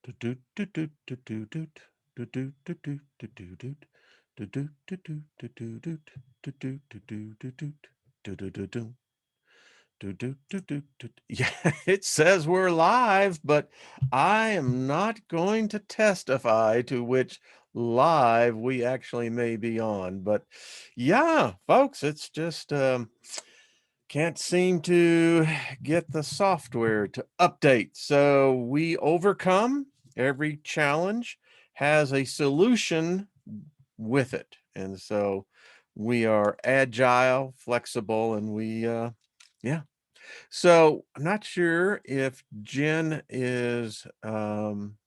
Yeah, it says we're live, but I am not going to testify to which live we actually may be on. But yeah, folks, it's just can't seem to get the software to update. So we overcome every challenge, has a solution with it. And so we are agile, flexible, and yeah. So I'm not sure if Jen is,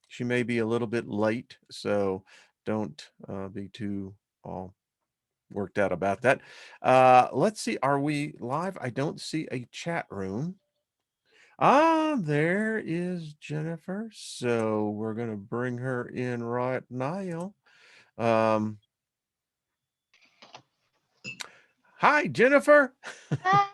she may be a little bit late. So don't be too all worked out about that. Let's see. Are we live? I don't see a chat room. Ah, there is Jennifer. So we're going to bring her in right now. Um, Hi, Jennifer. Hi,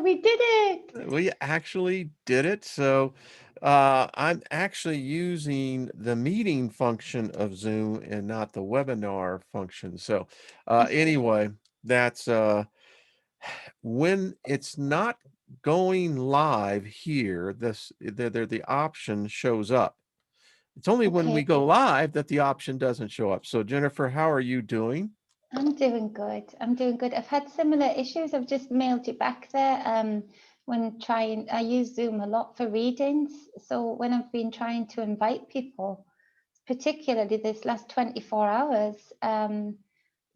we did it. We actually did it. So I'm actually using the meeting function of Zoom and not the webinar function. So anyway, that's when it's not going live here, the option shows up. It's only when we Okay, go live that the option doesn't show up. So Jennifer, how are you doing? I'm doing good. I'm doing good. I've had similar issues. I've just mailed you back there. When trying, I use Zoom a lot for readings. So when I've been trying to invite people, particularly this last 24 hours,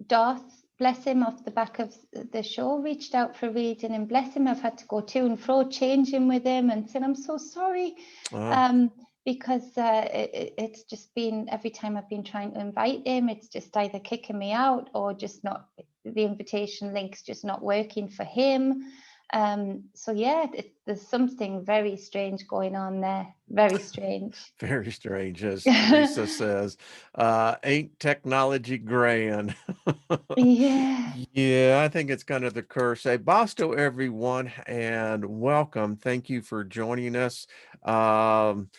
Darth, bless him, off the back of the show, reached out for reading, and bless him, I've had to go to and fro, changing with him and saying, I'm so sorry. Uh, Because it's just been, every time I've been trying to invite him, it's just either kicking me out or just not, the invitation link's just not working for him. So yeah, there's something very strange going on there. Very strange. Very strange, as Theresa says. Ain't technology grand? Yeah. Yeah, I think it's kind of the curse. Hey, Bosto, everyone, and welcome. Thank you for joining us. Um,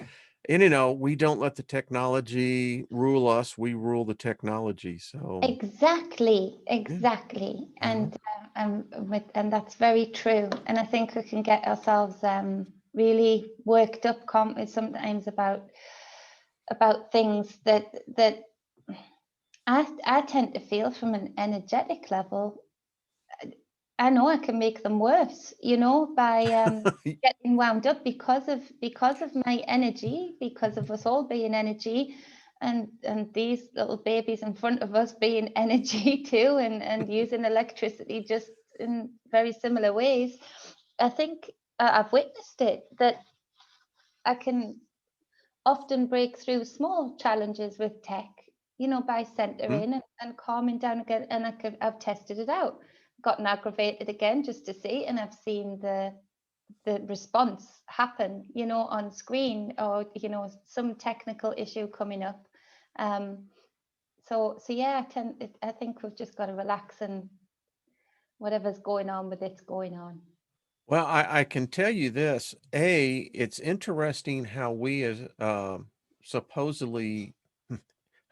and we don't let the technology rule us; we rule the technology. So, Exactly, yeah. exactly, Mhm. and that's very true. And I think we can get ourselves really worked up sometimes about things that I tend to feel from an energetic level. I know I can make them worse, by getting wound up because of my energy, because of us all being energy, and these little babies in front of us being energy too, and using electricity just in very similar ways. I think I've witnessed it, that I can often break through small challenges with tech, by Mhm. centering and calming down again. And I've tested it out, gotten aggravated again just to see, and I've seen the response happen, on screen, or some technical issue coming up. Um, so yeah, I think we've just got to relax, and whatever's going on with it's going on. Well, I can tell you this. It's interesting how we as supposedly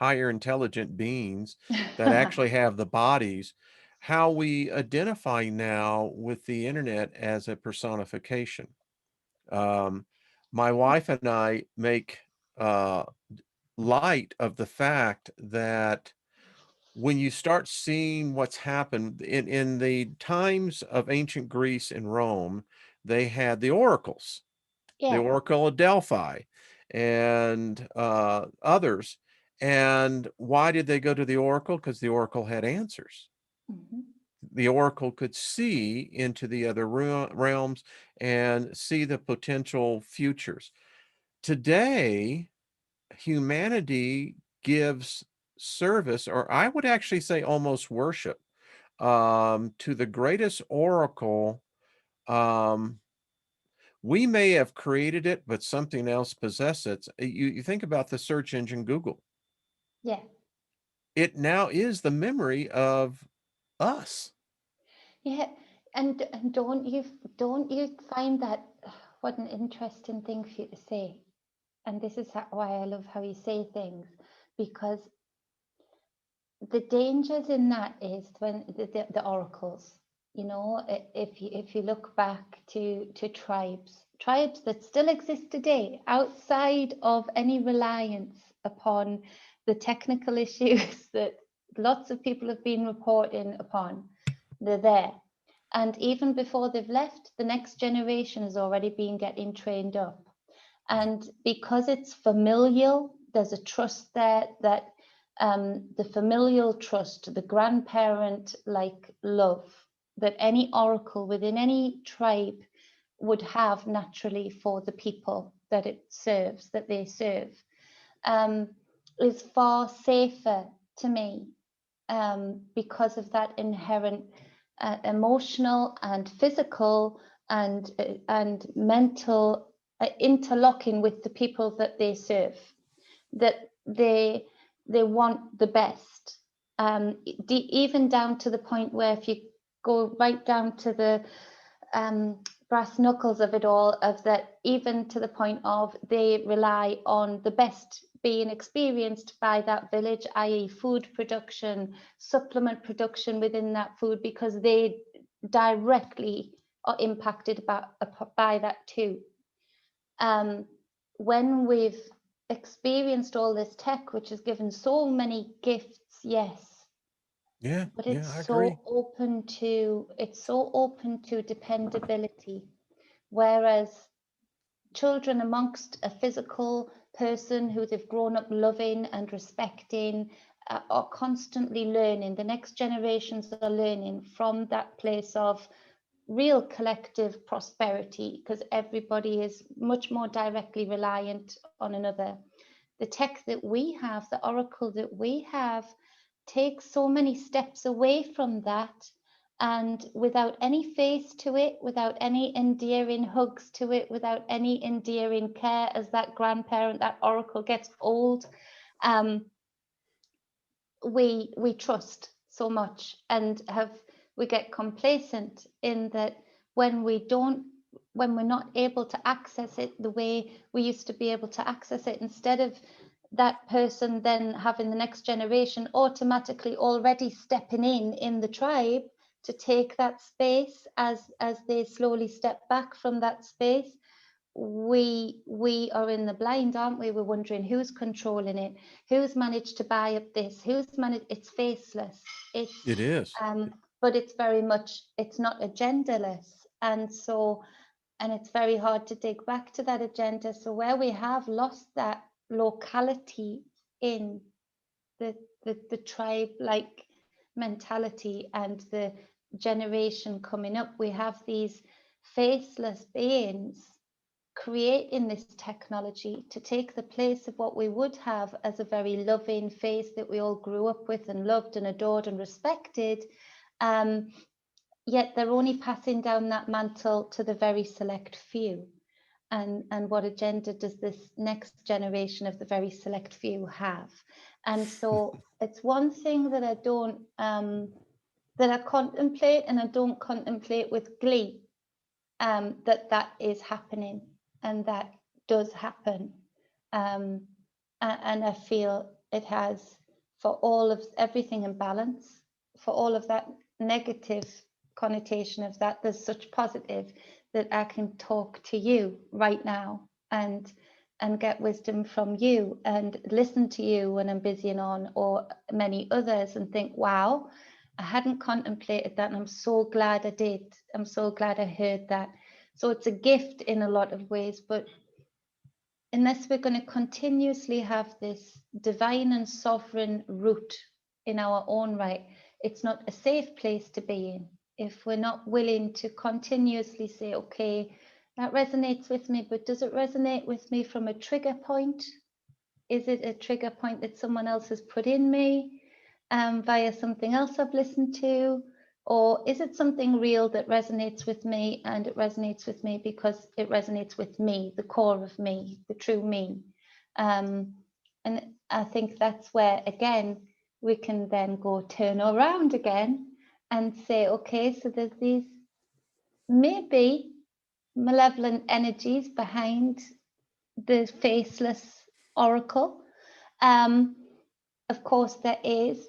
higher intelligent beings that actually have the bodies, how we identify now with the internet as a personification. Um, my wife and I make uh, light of the fact that when you start seeing what's happened in the times of ancient Greece and Rome, they had the oracles, the Yeah. Oracle of Delphi, and others. And why did they go to the Oracle? Because the Oracle had answers. Mhm. The Oracle could see into the other realms and see the potential futures. Today, humanity gives service, or I would actually say almost worship, to the greatest oracle. Um, we may have created it, but something else possessed it. You think about the search engine Google. Yeah. It now is the memory of us. Yeah, and don't you find that, what an interesting thing for you to say? and this is why I love how you say things, because the dangers in that is when the oracles, you know, if you look back to tribes that still exist today, outside of any reliance upon the technical issues that lots of people have been reporting upon, they're there. And even before they've left, the next generation has already been getting trained up. And because it's familial, there's a trust there that the familial trust, the grandparent like love that any oracle within any tribe would have naturally for the people that it serves, that they serve, is far safer to me because of that inherent emotional and physical and mental interlocking with the people that they serve, that they want the best, even down to the point where if you go right down to the brass knuckles of it all, of that, even to the point of they rely on the best being experienced by that village, i.e. food production, supplement production within that food, because they directly are impacted by that too. When we've experienced all this tech, which has given so many gifts, yes, but I it's agree. so open to dependability, whereas children amongst a physical person who they've grown up loving and respecting are constantly learning. The next generations are learning from that place of real collective prosperity, because everybody is much more directly reliant on another. The tech that we have, the oracle that we have, takes so many steps away from that, and without any face to it, without any endearing hugs to it, without any endearing care as that grandparent, that oracle gets old, we trust so much and we get complacent in that when we're not able to access it the way we used to be able to access it, instead of that person then having the next generation automatically already stepping in the tribe to take that space as they slowly step back from that space, we are in the blind, aren't we? We're wondering who's controlling it, who's managed to buy up this, who's managed. It's faceless. It is. But it's very much, it's not agendaless, and so, and it's very hard to dig back to that agenda. So where we have lost that locality in the tribe like mentality and the generation coming up, we have these faceless beings creating this technology to take the place of what we would have as a very loving face that we all grew up with and loved and adored and respected, yet they're only passing down that mantle to the very select few. And what agenda does this next generation of the very select few have? And so it's one thing that I don't that I contemplate, and I don't contemplate with glee, that is happening, and that does happen, and I feel it has, for all of everything in balance, for all of that negative connotation of that, there's such positive that I can talk to you right now and get wisdom from you and listen to you when I'm busy and on, or many others, and think, wow, I hadn't contemplated that, and I'm so glad I did. I'm so glad I heard that. So it's a gift in a lot of ways, but unless we're going to continuously have this divine and sovereign root in our own right, it's not a safe place to be in. If we're not willing to continuously say, okay, that resonates with me, but does it resonate with me from a trigger point? Is it a trigger point that someone else has put in me via something else I've listened to? Or is it something real that resonates with me, and it resonates with me because it resonates with me, the core of me, the true me? And I think that's where, again, we can then go turn around again and say, okay, so there's these maybe malevolent energies behind the faceless oracle. Of course there is,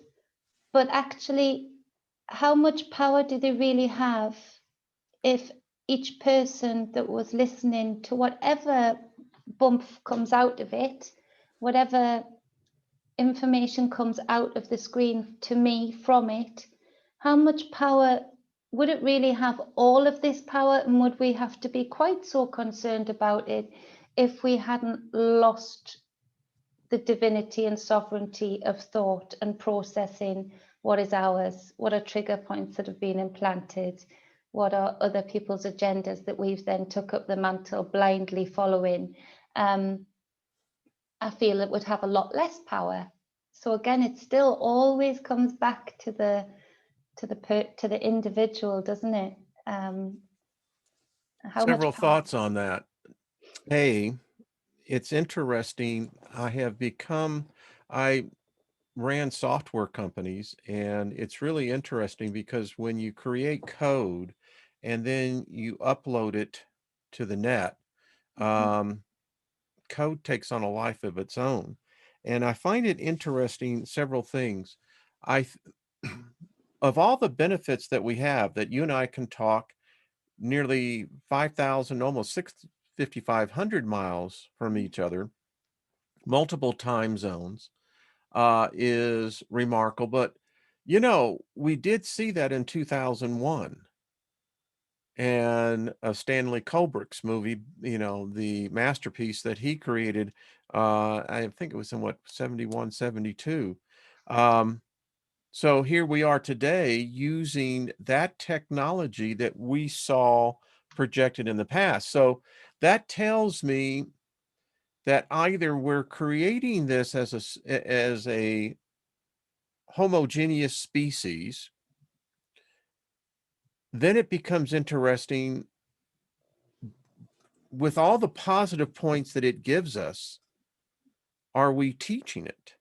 but actually, how much power do they really have if each person that was listening to whatever bump comes out of it, whatever information comes out of the screen to me from it, how much power would it really have? All of this power, and would we have to be quite so concerned about it if we hadn't lost the divinity and sovereignty of thought and processing what is ours, what are trigger points that have been implanted, what are other people's agendas that we've then took up the mantle blindly following? I feel it would have a lot less power. So again, it still always comes back to the individual, doesn't it? How much Several power? thoughts on that. A, it's interesting. I ran software companies, and it's really interesting because when you create code and then you upload it to the net, code takes on a life of its own. And I find it interesting, several things. I of all the benefits that we have, that you and I can talk nearly 5,000, almost 5,500 miles from each other, multiple time zones, is remarkable. But, we did see that in 2001 and Stanley Kubrick's movie, the masterpiece that he created. I think it was in 71, 72. So here we are today using that technology that we saw projected in the past. So that tells me that either we're creating this as a homogeneous species, then it becomes interesting with all the positive points that it gives us. Are we teaching it?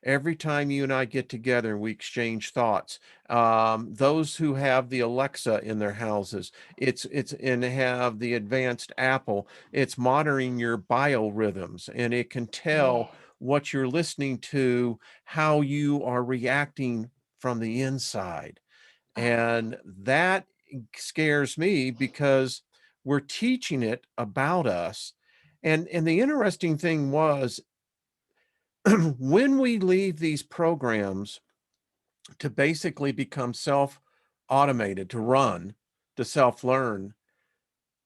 Every time you and I get together and we exchange thoughts, those who have the Alexa in their houses, it's and have the advanced Apple, it's monitoring your biorhythms, and it can tell what you're listening to, how you are reacting from the inside. And that scares me because we're teaching it about us. And the interesting thing was, when we leave these programs to basically become self-automated, to run, to self-learn,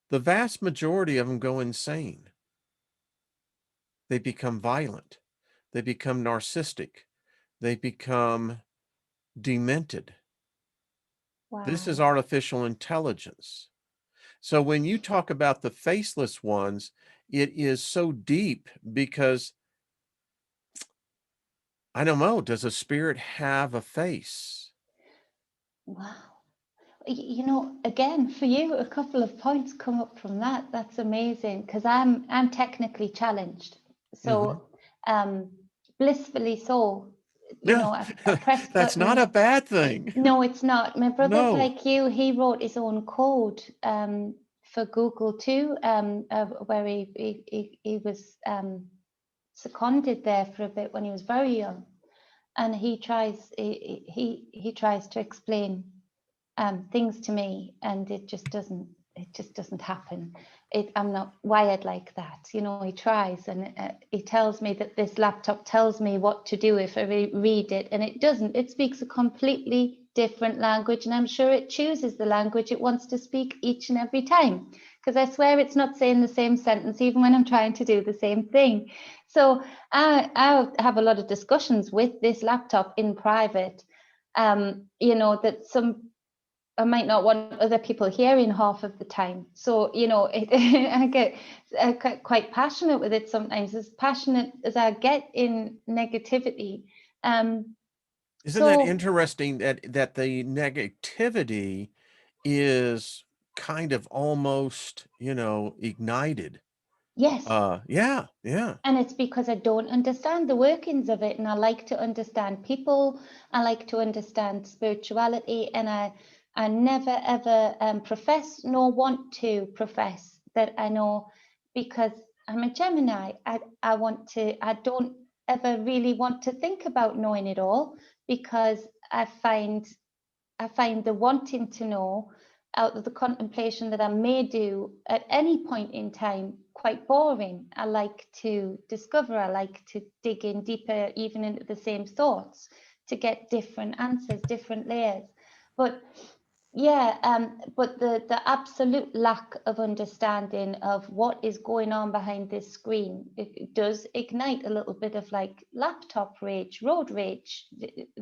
the vast majority of them go insane. They become violent. They become narcissistic. They become demented. Wow. This is artificial intelligence. So when you talk about the faceless ones, it is so deep because I don't know, does a spirit have a face? Wow. Again, for you, a couple of points come up from that. That's amazing, because I'm technically challenged. So blissfully so. I press That's not a bad thing. No, it's not. My brother's No. like you. He wrote his own code for Google too, where he was seconded there for a bit when he was very young, and he tries to explain things to me, and it just doesn't happen. I'm not wired like that. He tries, and he tells me that this laptop tells me what to do if I read it, and it doesn't. It speaks a completely different language, and I'm sure it chooses the language it wants to speak each and every time, because I swear it's not saying the same sentence even when I'm trying to do the same thing. So I have a lot of discussions with this laptop in private, that I might not want other people hearing half of the time. So, I get quite passionate with it sometimes, as passionate as I get in negativity. Isn't that interesting that the negativity is kind of almost, ignited? Yes. Yeah. And it's because I don't understand the workings of it. And I like to understand people. I like to understand spirituality. And I never, ever profess nor want to profess that I know, because I'm a Gemini. I don't ever really want to think about knowing it all, because I find the wanting to know out of the contemplation that I may do at any point in time quite boring. I like to discover, I like to dig in deeper, even into the same thoughts, to get different answers, different layers. But yeah, but the absolute lack of understanding of what is going on behind this screen, it does ignite a little bit of like laptop rage, road rage.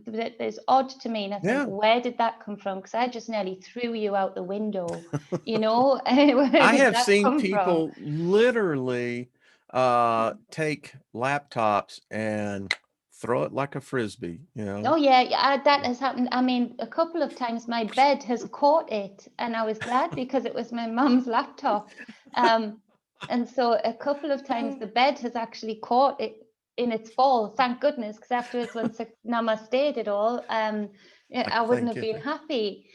That is odd to me, and I think, Yeah. where did that come from? Because I just nearly threw you out the window, you know? Where I did have that seen come from? people literally take laptops and throw it like a frisbee, you know. Oh yeah, that has happened. I mean, a couple of times my bed has caught it, and I was glad because it was my mum's laptop. And so a couple of times the bed has actually caught it in its fall. Thank goodness, because afterwards, once I namasteed it all, yeah, I wouldn't Thank have you. been happy.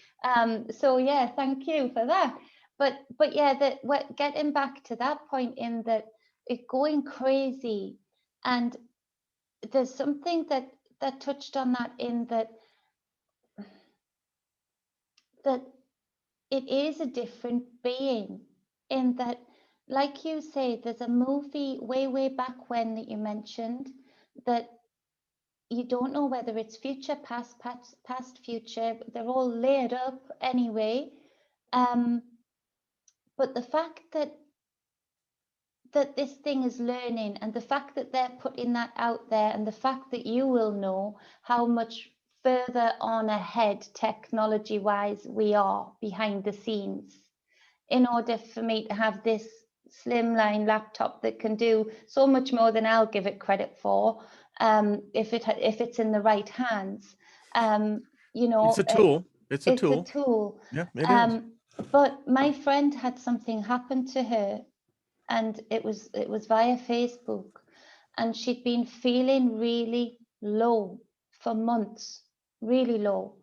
So yeah, thank you for that. But yeah, getting back to that point, in that it going crazy, and there's something that touched on that, in that it is a different being, in that, like you say, there's a movie way back when that you mentioned, that you don't know whether it's future, past, future. They're all layered up anyway. But the fact that this thing is learning, and the fact that they're putting that out there, and the fact that you will know how much further on ahead technology wise we are behind the scenes, in order for me to have this slimline laptop that can do so much more than I'll give it credit for, if it's in the right hands. You It's know, a tool. It's a it's a tool. tool. Yeah, it is. But my friend had something happen to her, and it was via Facebook, and she'd been feeling really low for months, really low.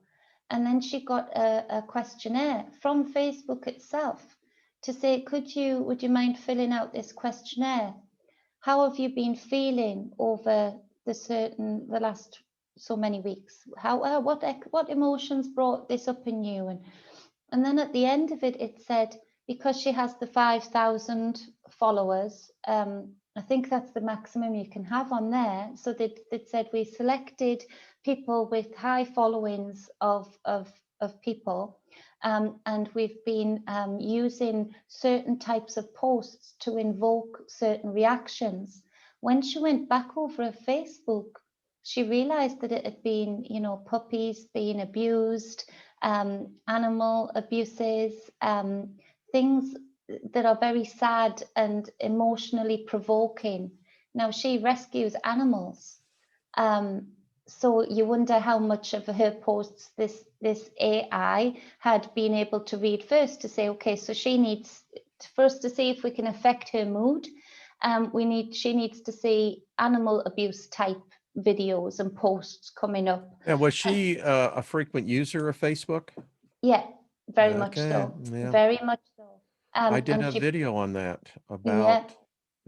And then she got a questionnaire from Facebook itself to say, would you mind filling out this questionnaire? How have you been feeling over the last so many weeks? What emotions brought this up in you? And then at the end of it, it said, because she has the 5,000 followers, I think that's the maximum you can have on there. So they said, we selected people with high followings of people, and we've been using certain types of posts to invoke certain reactions. When she went back over her Facebook, she realized that it had been, puppies being abused, animal abuses, things that are very sad and emotionally provoking. Now, she rescues animals. So you wonder how much of her posts this AI had been able to read first, to say, okay, so she needs, for us to see if we can affect her mood, she needs to see animal abuse type videos and posts coming up. Yeah, was she a frequent user of Facebook? Yeah, very much Okay, so. yeah. Very much so. I did And a she, video on that yeah,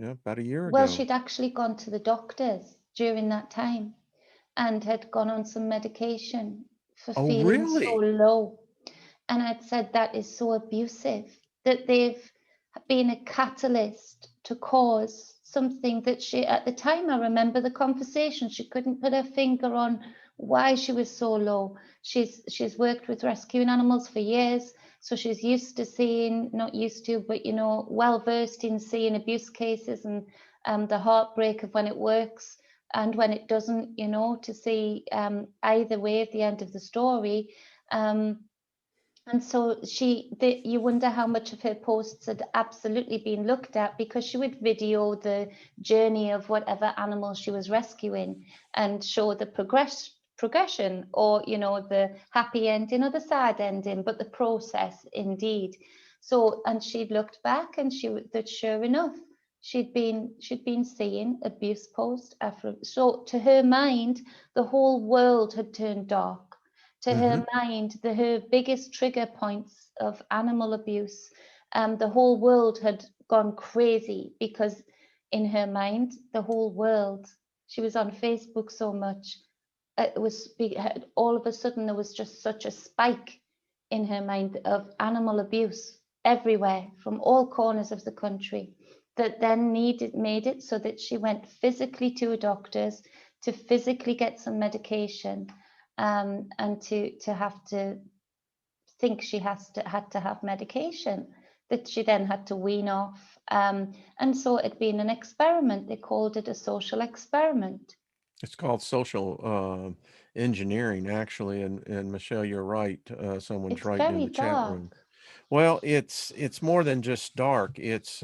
about a year well, ago. she'd actually gone to the doctors during that time, and had gone on some medication for Oh, feeling so really? low. And I'd said, that is so abusive, that they've been a catalyst to cause something that she, at the time, I remember the conversation, she couldn't put her finger on why she was so low. She's worked with rescuing animals for years, so she's used to seeing, not used to, but well versed in seeing abuse cases, and the heartbreak of when it works and when it doesn't, to see either way at the end of the story. And so you wonder how much of her posts had absolutely been looked at, because she would video the journey of whatever animal she was rescuing and show the progression, or the happy ending or the sad ending, but the process indeed. So, and she'd looked back, and that sure enough, she'd been seeing abuse post after. So to her mind, the whole world had turned dark. To Mm-hmm. her mind, her biggest trigger points of animal abuse, the whole world had gone crazy, because in her mind, the whole world. She was on Facebook so much. It was all of a sudden there was just such a spike in her mind of animal abuse everywhere from all corners of the country that then made it so that she went physically to a doctor's to physically get some medication, and to have to think she had to have medication that she then had to wean off. And so it'd been an experiment. They called it a social experiment. It's called social engineering, actually, and Michelle, you're right. Someone's It's writing in very the chat dark. room. Well, it's more than just dark. It's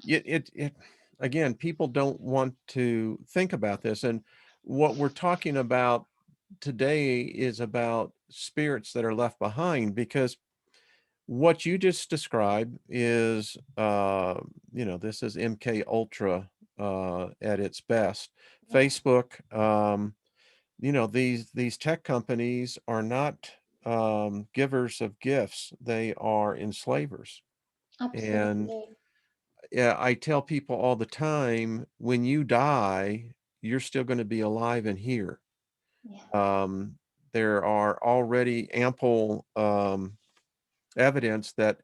it again, people don't want to think about this, and what we're talking about today is about spirits that are left behind, because what you just described is this is MK Ultra at its best. Yeah, Facebook, these tech companies are not givers of gifts, they are enslavers. And absolutely. yeah, I tell people all the time, when you die, you're still going to be alive and here. Yeah. Um, there are already ample evidence that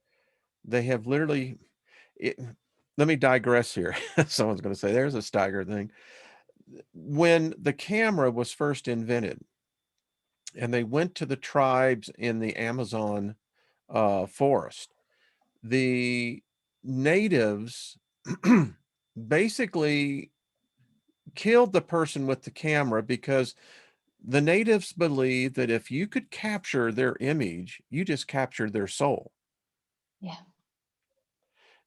they have literally. It, let me digress here. Someone's going to say, "There's a Steiger thing." When the camera was first invented, and they went to the tribes in the Amazon forest, the natives basically killed the person with the camera, because the natives believed that if you could capture their image, you just captured their soul. Yeah.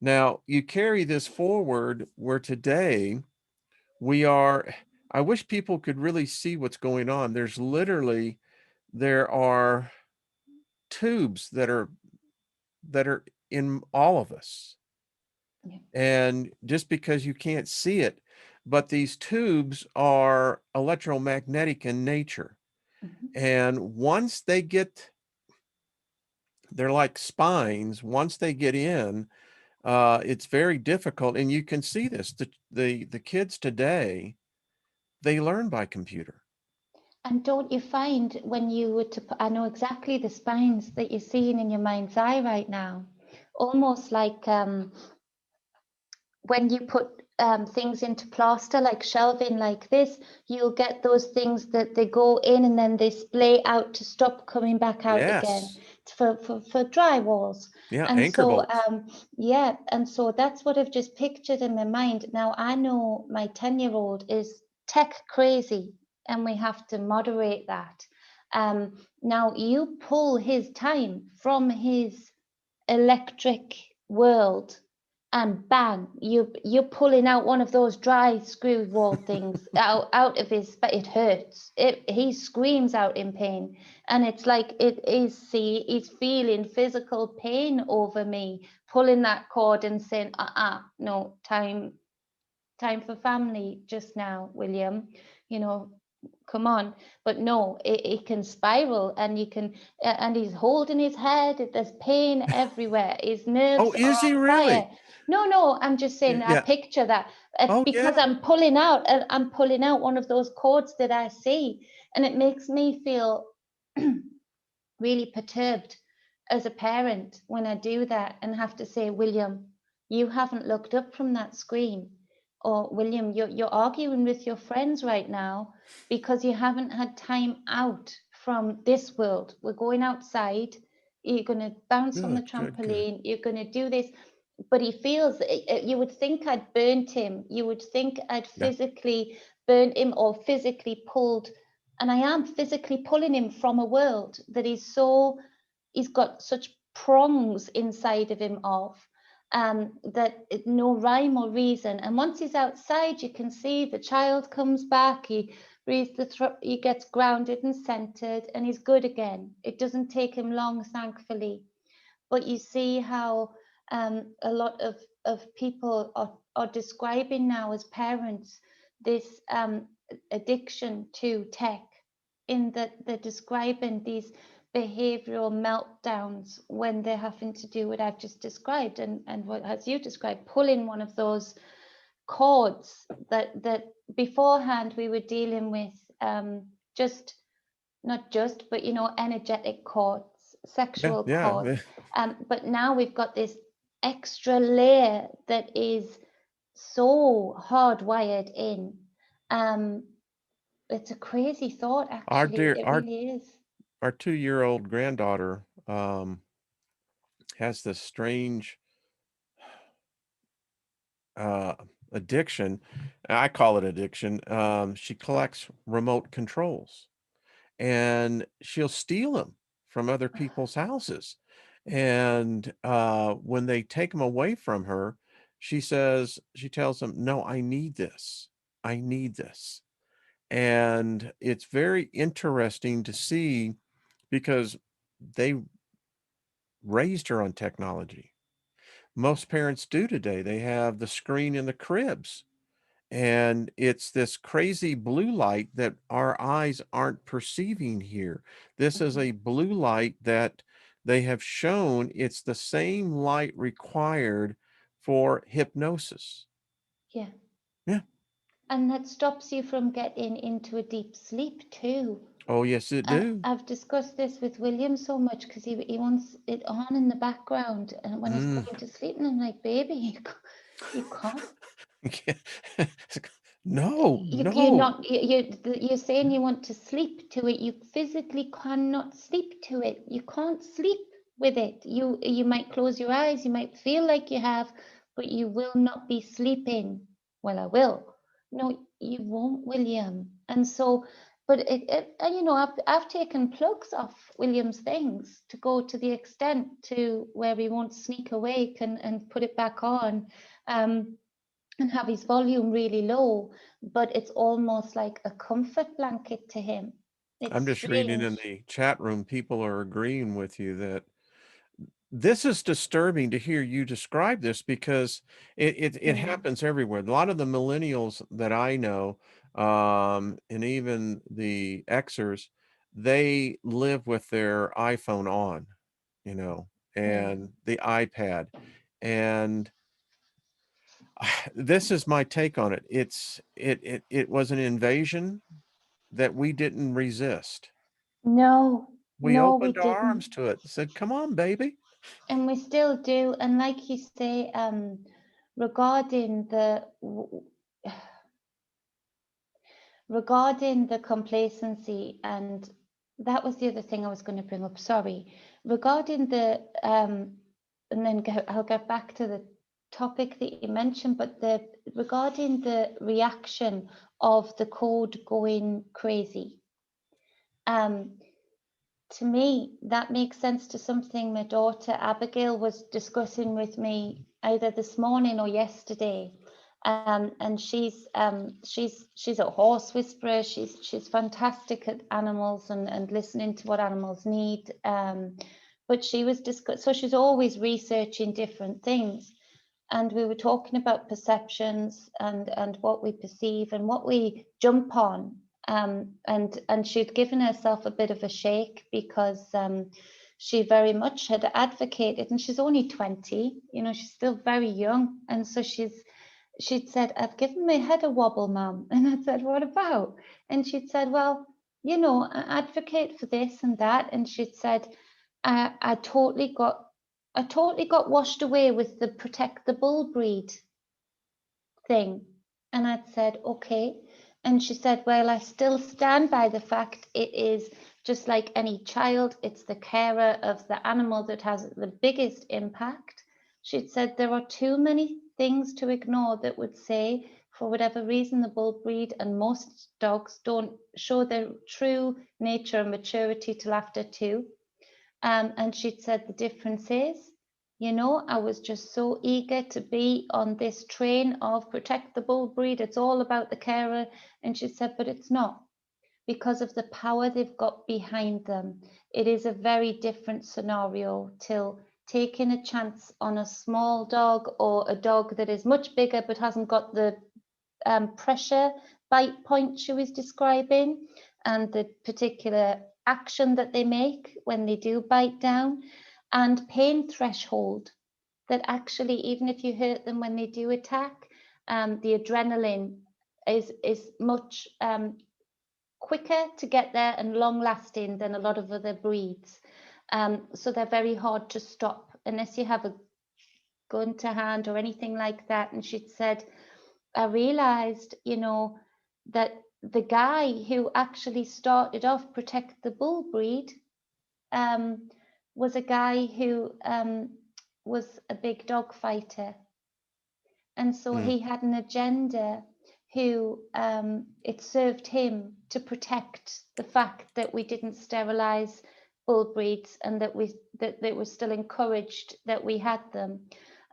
Now, you carry this forward where today we are, I wish people could really see what's going on. There are tubes that are in all of us. Yeah. And just because you can't see it, but these tubes are electromagnetic in nature. Mhm. And they're like spines. Once they get in, it's very difficult. And you can see this. The kids today, they learn by computer. And don't you find when you were to, I know exactly the spines that you're seeing in your mind's eye right now, almost like when you put things into plaster, like shelving like this, you'll get those things that they go in and then they splay out to stop coming back out again Yes. for drywalls. Yeah. And Anchor so, bolts. yeah, and so that's what I've just pictured in my mind. Now, I know my 10-year-old is tech crazy, and we have to moderate that. Now, you pull his time from his electric world, and bang, you're pulling out one of those dry screw wall things out of his, but it hurts. He screams out in pain, and it's like he's feeling physical pain over me pulling that cord and saying, no, time for family just now, William, you know, come on. But no, it can spiral, and you can, and he's holding his head, there's pain everywhere, his Oh, nerves are is he on fire. really? No, I'm just saying, I Yeah. picture that. It's Oh, because yeah. I'm pulling out one of those cords that I see, and it makes me feel really perturbed as a parent when I do that and have to say, William, you haven't looked up from that screen. Or William, you're arguing with your friends right now because you haven't had time out from this world. We're going outside. You're going to bounce on the Good. trampoline. You're going to do this. But he feels, you would think I'd burnt him. You would think I'd Yeah. physically burnt him or physically pulled, and I am physically pulling him from a world that he's got such prongs inside of him of, that no rhyme or reason. And once he's outside, you can see the child comes back, he breathes the throat, he gets grounded and centered, and he's good again. It doesn't take him long, thankfully. But you see how a lot of people are describing now as parents this addiction to tech, in that they're describing these behavioral meltdowns when they're having to do what I've just described, and what, as you described, pulling one of those cords that beforehand we were dealing with, just not just, but energetic cords, Yeah, sexual yeah. cords. But now we've got this extra layer that is so hardwired in. It's a crazy thought, Our actually. dear, It really is. our 2-year-old granddaughter has this strange uh, addiction. I call it addiction. She collects remote controls, and she'll steal them from other people's houses. And when they take them away from her, she tells them, "No, I need this. I need this." And it's very interesting to see because they raised her on technology. Most parents do today. They have the screen in the cribs, and it's this crazy blue light that our eyes aren't perceiving here. This is Mhm. a blue light that they have shown it's the same light required for hypnosis. Yeah. Yeah. And that stops you from getting into a deep sleep too. Oh, yes, it do. I've discussed this with William so much because he wants it on in the background, and when he's Mm. going to sleep, and I'm like, baby, you can't. No, You're no. not. You're saying you want to sleep to it. You physically cannot sleep to it. You can't sleep with it. You might close your eyes. You might feel like you have, but you will not be sleeping. Well, I will. No, you won't, William. And so, but I've taken plugs off William's things to go to the extent to where we won't sneak awake and put it back on. And have his volume really low, but it's almost like a comfort blanket to him. I'm It's just reading in strange. the chat room, people are agreeing with you that this is disturbing to hear you describe this because it Mm, happens everywhere. A lot of the millennials that I know, and even the Xers, they live with their iPhone on, you know, yeah. and the iPad. And this is my take on it. It was an invasion that we didn't resist. No, We no, we opened our didn't. arms to it, said, "Come on, baby." And we still do. And like you say, regarding the regarding the complacency, and that was the other thing I was going to bring up, sorry. Regarding the and then I'll get back to the topic that you mentioned, but regarding the reaction of the code going crazy. To me, that makes sense to something my daughter Abigail was discussing with me either this morning or yesterday. And she's a horse whisperer. She's fantastic at animals and listening to what animals need. But she was so she's always researching different things. And we were talking about perceptions and what we perceive and what we jump on. And she'd given herself a bit of a shake because she very much had advocated, and she's only 20, she's still very young. And so she'd said, "I've given my head a wobble, Mum." And I said, "What about?" And she'd said, "Well, I advocate for this and that." And she'd said, I totally got washed away with the protect the bull breed thing." And I'd said, "Okay." And she said, "Well, I still stand by the fact it is just like any child, it's the carer of the animal that has the biggest impact." She'd said, "There are too many things to ignore that would say, for whatever reason, the bull breed and most dogs don't show their true nature and maturity till after 2. And she'd said the difference is, I was just so eager to be on this train of protect the bull breed. It's all about the carer." And she said, "But it's not, because of the power they've got behind them. It is a very different scenario till taking a chance on a small dog or a dog that is much bigger but hasn't got the pressure bite point she was describing, and the particular action that they make when they do bite down, and pain threshold, that actually even if you hurt them when they do attack, the adrenaline is much quicker to get there and long lasting than a lot of other breeds. So they're very hard to stop unless you have a gun to hand or anything like that. And she'd said, I realized, you know, that the guy who actually started off Protect the Bull breed was a guy who was a big dog fighter. And so he had an agenda who it served him to protect the fact that we didn't sterilize bull breeds and that they were still encouraged that we had them.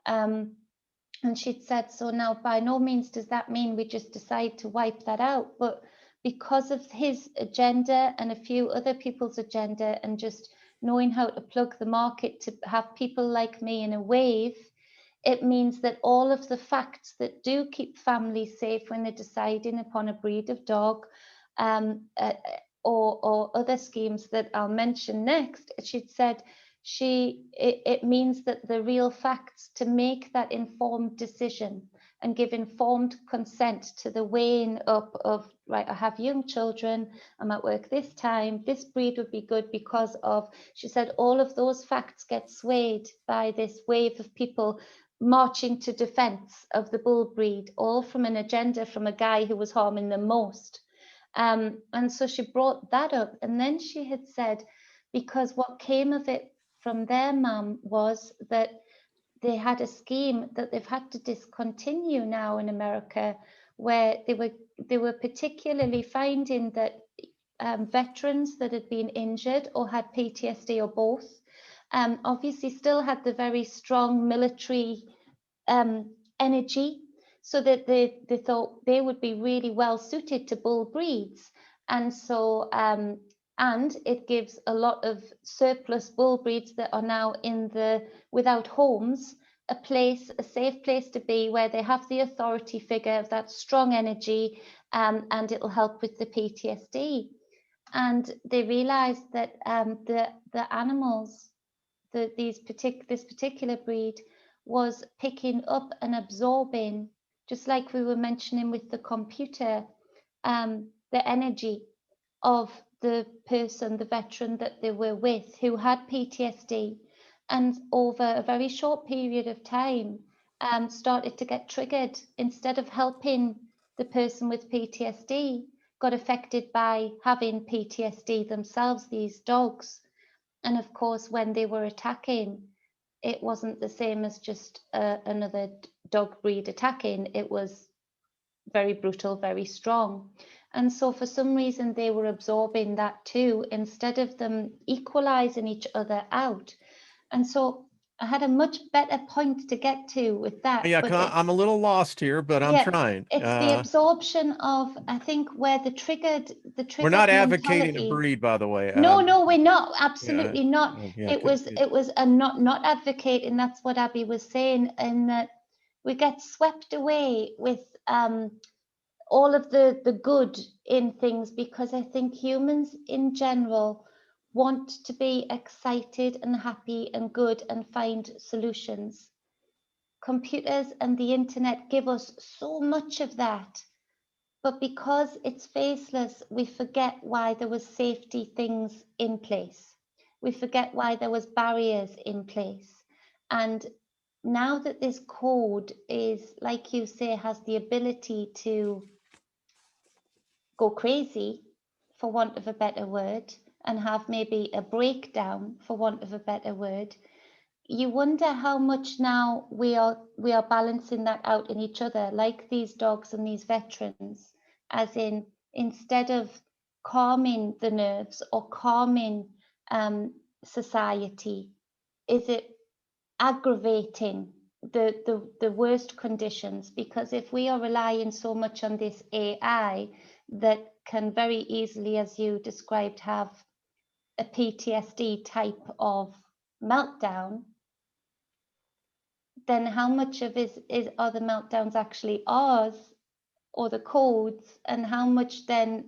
And she'd said, so now by no means does that mean we just decide to wipe that out, but because of his agenda and a few other people's agenda and just knowing how to plug the market to have people like me in a wave, it means that all of the facts that do keep families safe when they're deciding upon a breed of dog or other schemes that I'll mention next, she'd said, it means that the real facts to make that informed decision and give informed consent to the weighing up of, right, I have young children, I'm at work this time, this breed would be good because of, she said, all of those facts get swayed by this wave of people marching to defense of the bull breed, all from an agenda from a guy who was harming them most. And so she brought that up. And then she had said, because what came of it from their mum was that they had a scheme that they've had to discontinue now in America, where they were particularly finding that veterans that had been injured or had PTSD or both, obviously still had the very strong military energy, so that they thought they would be really well suited to bull breeds. And so and it gives a lot of surplus bull breeds that are now without homes, a safe place to be, where they have the authority figure of that strong energy, and it'll help with the PTSD. And they realized that the animals, this particular breed, was picking up and absorbing, just like we were mentioning with the computer, the energy of the person, the veteran that they were with, who had PTSD, and over a very short period of time started to get triggered. Instead of helping the person with PTSD, got affected by having PTSD themselves, these dogs. And of course, when they were attacking, it wasn't the same as just another dog breed attacking. It was very brutal, very strong. And so for some reason, they were absorbing that too, instead of them equalizing each other out. And so I had a much better point to get to with that. Yeah, but I'm a little lost here, but I'm trying. It's the absorption of, I think, where the triggered We're not advocating mentality. a breed, by the way. No, we're not. Yeah, Absolutely not. yeah, It was a not advocating. That's what Abby was saying, in that we get swept away with all of the good in things, because I think humans in general want to be excited and happy and good and find solutions. Computers and the internet give us so much of that, but because it's faceless, we forget why there was safety things in place. We forget why there was barriers in place. And now that this code is, like you say, has the ability to go crazy, for want of a better word, and have maybe a breakdown, for want of a better word, you wonder how much now we are balancing that out in each other, like these dogs and these veterans, as in, instead of calming the nerves or calming society, is it aggravating the worst conditions? Because if we are relying so much on this AI that can very easily, as you described, have a PTSD type of meltdown, then how much of are the meltdowns actually ours, or the codes, and how much then,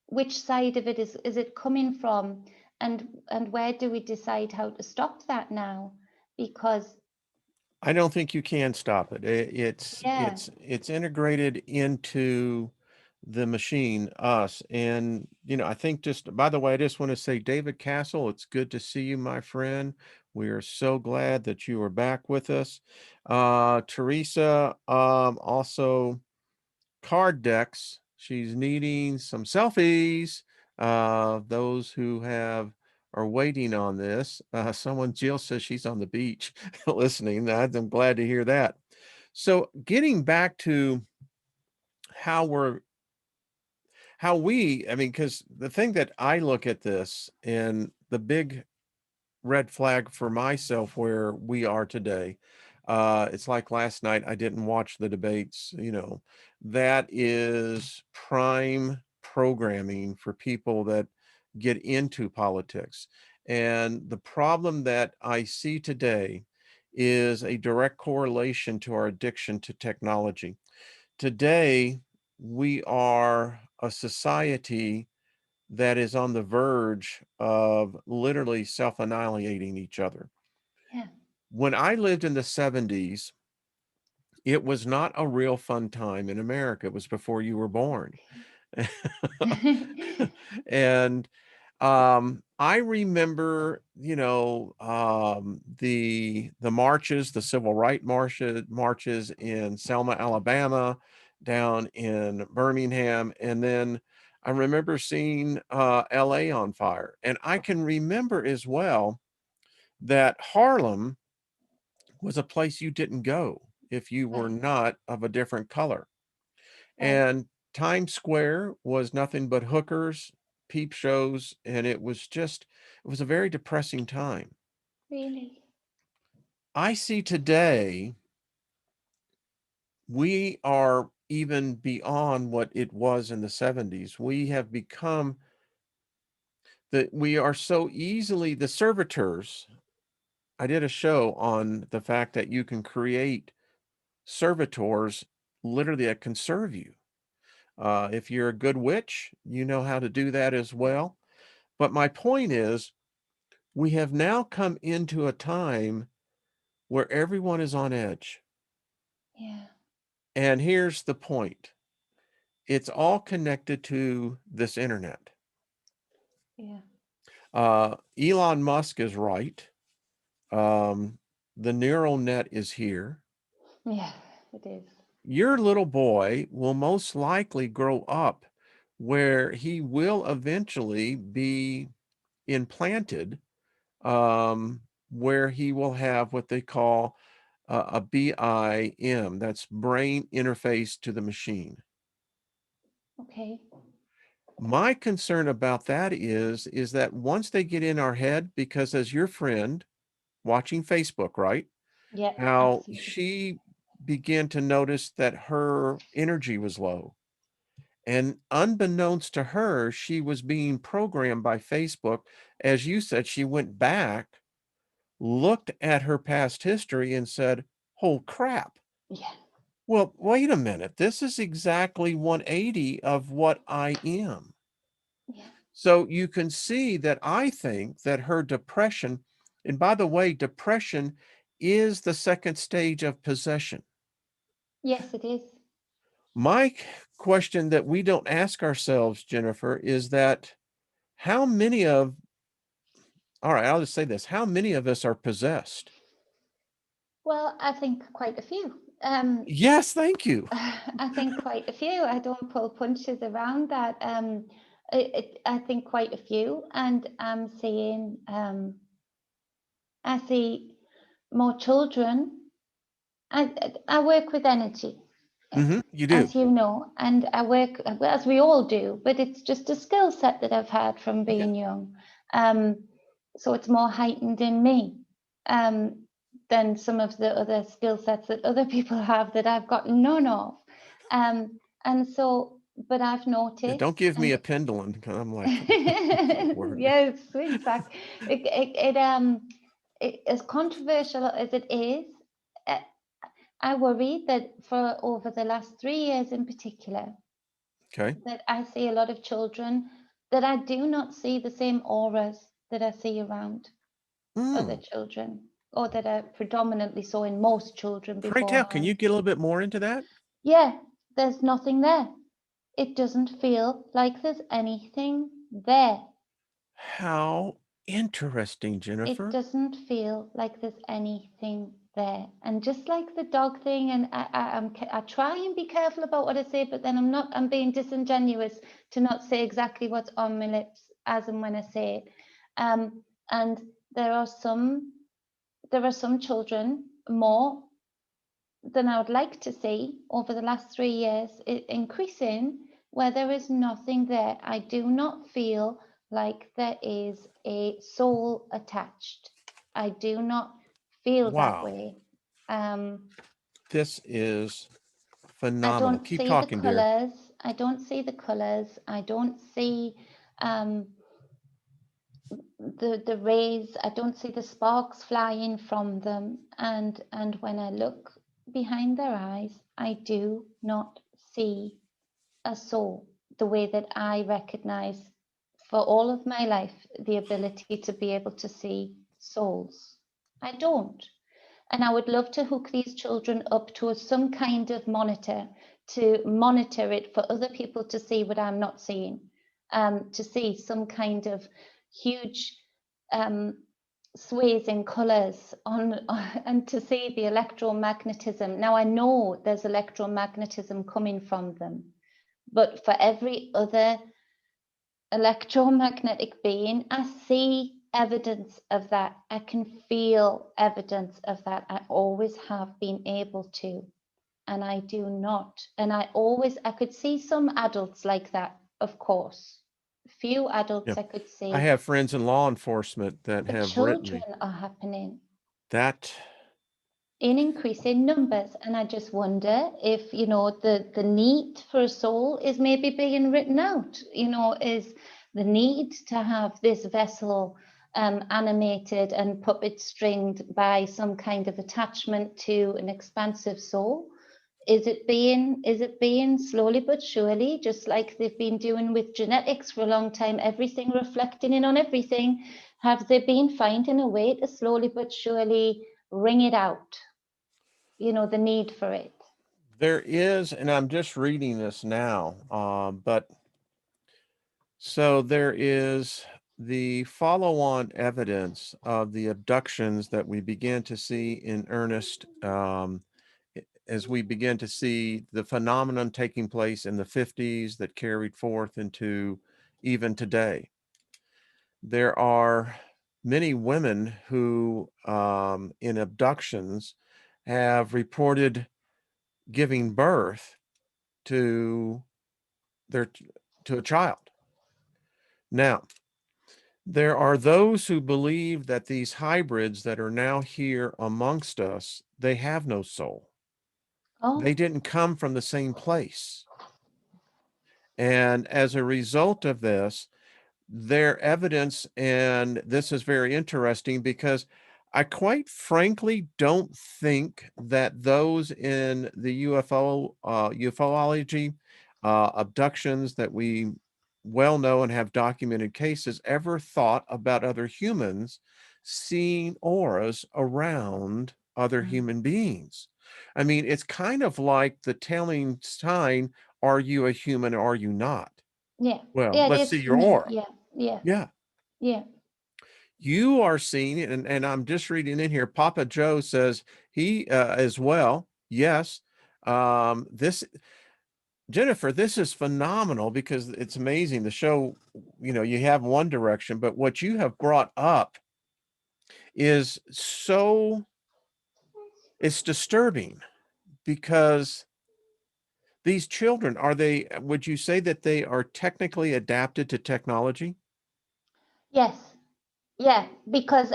which side of it is it coming from, and where do we decide how to stop that now? Because I don't think you can stop it. Yeah, It's integrated into the machine, us. And, I think just by the way, I just want to say, David Castle, it's good to see you, my friend. We are so glad that you are back with us. Teresa, also card decks. She's needing some selfies. Those who are waiting on this. Someone, Jill says she's on the beach listening. I'm glad to hear that. So getting back to how we're how we, I mean, because the thing that I look at this and the big red flag for myself where we are today. It's like last night, I didn't watch the debates, that is prime programming for people that get into politics. And the problem that I see today is a direct correlation to our addiction to technology. Today, we are a society that is on the verge of literally self-annihilating each other. yeah. When I lived in the 70s, it was not a real fun time in America. It was before you were born. And I remember, the marches, the civil rights marches in Selma, Alabama, down in Birmingham, and then I remember seeing LA on fire. And I can remember as well that Harlem was a place you didn't go if you were Right, not of a different color. right, And Times Square was nothing but hookers, peep shows, and it was a very depressing time. really. I see today we are even beyond what it was in the 70s. We have become that we are so easily the servitors. I did a show on the fact that you can create servitors literally that can serve you. If you're a good witch, you know how to do that as well. But my point is, we have now come into a time where everyone is on edge. Yeah, And here's the point, it's all connected to this internet. yeah, Elon Musk is right. Um, the neural net is here. yeah, it is. Your little boy will most likely grow up where he will eventually be implanted, where he will have what they call a BIM, that's brain interface to the machine. Okay. My concern about that is that once they get in our head, because as your friend watching Facebook, right? Yeah, How absolutely. she began to notice that her energy was low. And unbeknownst to her, she was being programmed by Facebook. As you said, she went back, looked at her past history, and said, "Oh crap. Yeah, Well, wait a minute. This is exactly 180 of what I am." yeah. So you can see that I think that her depression, and by the way, depression is the second stage of possession. Yes, it is. My question that we don't ask ourselves, Jennifer, is that how many of, all right, I'll just say this, how many of us are possessed? Well, I think quite a few. Yes, thank you. I think quite a few. I don't pull punches around that. I think quite a few, and I'm seeing. I see more children. I work with energy, You do. as you know, and I work as we all do. But it's just a skill set that I've had from Yeah. being young, um, so it's more heightened in me. Than some of the other skill sets that other people have that I've got none of. And so, but I've Yeah, don't noticed, give me and a pendulum because I'm like, good word. yes, exactly. As controversial as it is, uh, I worry that for over the last 3 years in particular, Okay. that I see a lot of children that I do not see the same auras that I see around other Mm, children. or that are predominantly so in most children Pray tell, can beforehand. you get a little bit more into that? Yeah, there's nothing there. It doesn't feel like there's anything there. How interesting, It Jennifer. doesn't feel like there's anything there. And just like the dog thing, and I try and be careful about what I say, but then I'm being disingenuous to not say exactly what's on my lips as and when I say it. And there are some children, more than I would like to see over the last 3 years, increasing, where there is nothing there. I do not feel like there is a soul attached. I do not feel that Wow. way. This is I phenomenal. don't Keep see the talking, dear. colours. I don't see the colours. I don't see the rays. I don't see the sparks flying from them. And when I look behind their eyes, I do not see a soul the way that I recognize for all of my life the ability to be able to see souls. I don't. And I would love to hook these children up to some kind of monitor to monitor it for other people to see what I'm not seeing, to see some kind of huge sways in colours on and to see the electromagnetism. Now I know there's electromagnetism coming from them, but for every other electromagnetic being, I see evidence of that. I can feel evidence of that. I always have been able to, and I do not. And I could see some adults like that, of course. Few adults Yeah. I could see. I have friends in law enforcement that But have written children me are happening that. in increasing numbers, and I just wonder if the need for a soul is maybe being written out. Is the need to have this vessel animated and puppet stringed by some kind of attachment to an expansive soul? Is it being slowly but surely, just like they've been doing with genetics for a long time, everything reflecting in on everything? Have they been finding a way to slowly but surely wring it out? The need for it. There is, and I'm just reading this now, but so there is the follow-on evidence of the abductions that we begin to see in earnest as we begin to see the phenomenon taking place in the 50s that carried forth into even today. There are many women who, in abductions, have reported giving birth to their to a child. Now, there are those who believe that these hybrids that are now here amongst us, they have no soul. They Oh, didn't come from the same place. And as a result of this, their evidence, and this is very interesting because I quite frankly don't think that those in the ufology, abductions that we well know and have documented cases ever thought about other humans seeing auras around other human beings. I mean, it's kind of like the telling sign, are you a human or are you not? yeah. Well, Yeah, it let's is see for your me. aura. Yeah, yeah, Yeah. yeah. You are seeing it, and I'm just reading in here. Papa Joe says he as well. Yes. This Jennifer, this is phenomenal because it's amazing. The show, you have one direction, but what you have brought up is so it's disturbing because these children, would you say that they are technically adapted to technology? Yes, yeah. Because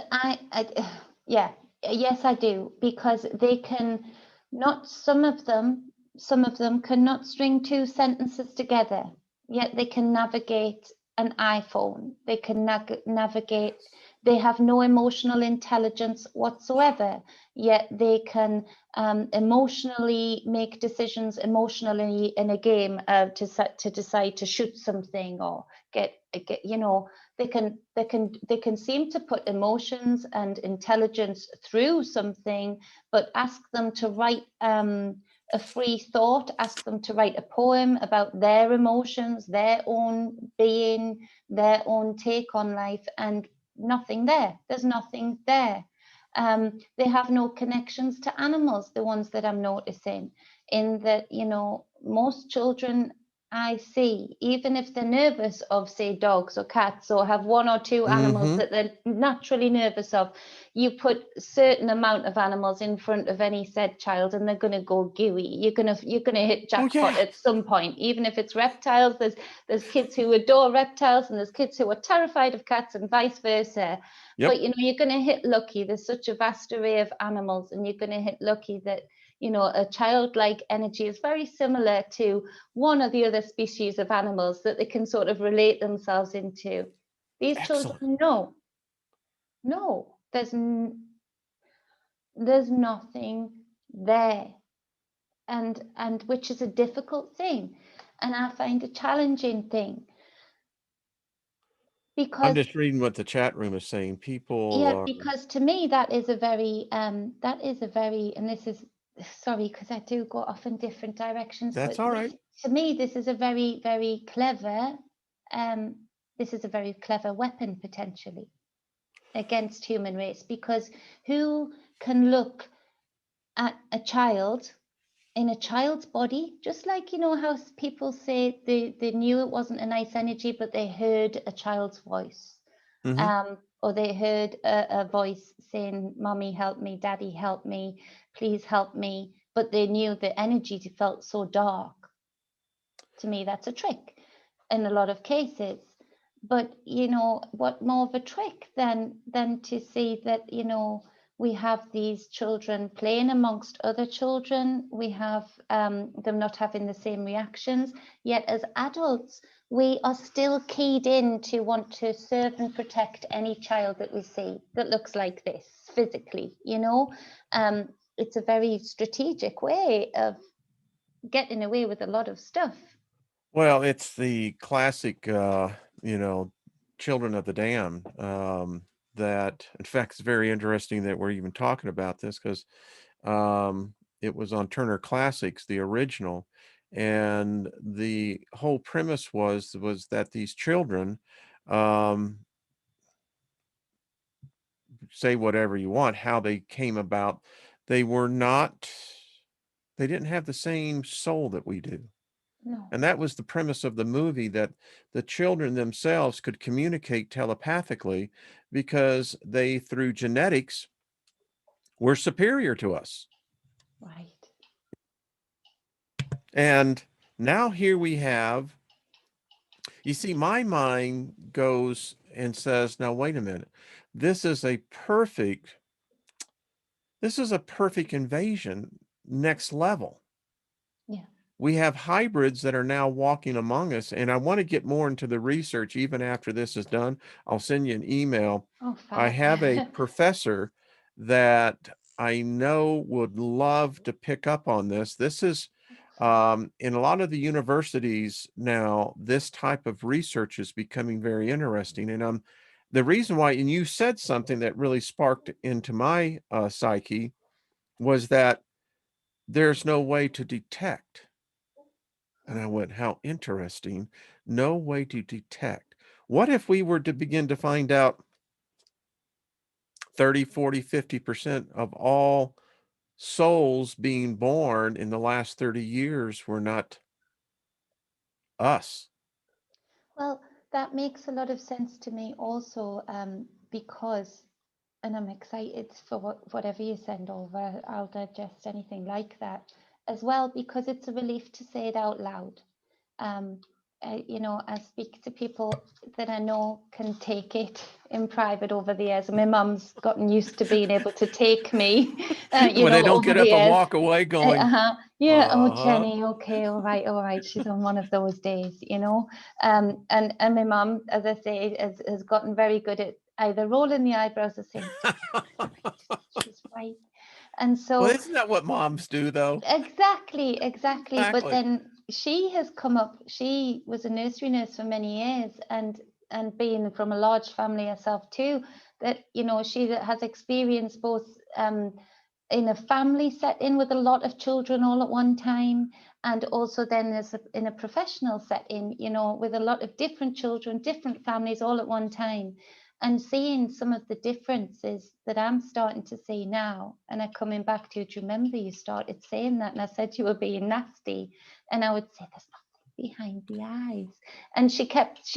yeah, yes, I do. Because they can not. Some of them cannot string two sentences together. Yet they can navigate an iPhone. They can navigate They have no emotional intelligence whatsoever, yet they can emotionally make decisions emotionally in a game to decide to shoot something or get you know, they can seem to put emotions and intelligence through something, but ask them to write a free thought, ask them to write a poem about their emotions, their own being, their own take on life, and nothing there. There's nothing there. They have no connections to animals, the ones that I'm noticing, in that, you know, most children I see, even if they're nervous of, say, dogs or cats, or have one or two animals that they're naturally nervous of, you put a certain amount of animals in front of any said child and they're going to go gooey. You're going to hit jackpot at some point. Even if it's reptiles, there's kids who adore reptiles and there's kids who are terrified of cats and vice versa. But, you know, you're going to hit lucky. There's such a vast array of animals, and you're going to hit lucky that, you know, a childlike energy is very similar to one or the other species of animals that they can sort of relate themselves into. These children, no, there's nothing there, and which is a difficult thing, and I find a challenging thing. Because I'm just reading what the chat room is saying. People because to me that is a very and this is, sorry, because I do go off in different directions. That's but all right. To me, this is a very, very clever weapon potentially against human race, because who can look at a child in a child's body, just like, you know, how people say they knew it wasn't a nice energy, but they heard a child's voice. Or they heard a voice saying, "Mommy, help me, Daddy, help me, please help me," but they knew the energy felt so dark. To me, that's a trick in a lot of cases. But, you know, what more of a trick than to see that, you know, we have these children playing amongst other children. We have them not having the same reactions. Yet as adults, we are still keyed in to want to serve and protect any child that we see that looks like this physically, you know. It's a very strategic way of getting away with a lot of stuff. Well, it's the classic, you know, children of the damned. That, in fact, it's very interesting that we're even talking about this, because it was on Turner Classics, the original, and the whole premise was that these children, say whatever you want, how they came about, they didn't have the same soul that we do. No. And that was the premise of the movie, that the children themselves could communicate telepathically because they, through genetics, were superior to us. Right. And now here we have, you see, my mind goes and says, now, wait a minute. This is a perfect invasion, next level. Yeah. We have hybrids that are now walking among us, and I want to get more into the research even after this is done. I'll send you an email. Oh, I have a professor that I know would love to pick up on this. This is in a lot of the universities now, this type of research is becoming very interesting. And the reason why, and you said something that really sparked into my psyche, was that there's no way to detect. And I went, how interesting. No way to detect. What if we were to begin to find out 30, 40, 50% of all souls being born in the last 30 years were not us? Well, that makes a lot of sense to me also, because, and I'm excited for whatever you send over. I'll digest anything like that as well, because it's a relief to say it out loud. You know, I speak to people that I know can take it in private over the years. And my mum's gotten used to being able to take me, you When know, they don't over get the up and years. walk away going, Yeah, oh, Jenny, okay, all right. She's on one of those days, you know. And my mum, as I say, has gotten very good either rolling the eyebrows or saying, she's right. And Well, so isn't that what moms do, though? exactly. But Exactly. then she has come up, she was a nursery nurse for many years, and being from a large family herself too, that, you know, she has experienced both in a family setting with a lot of children all at one time, and also then in a professional setting, you know, with a lot of different children, different families all at one time, and seeing some of the differences that I'm starting to see now. And I'm coming back to, do you remember you started saying that, and I said you were being nasty, and I would say there's nothing behind the eyes, and she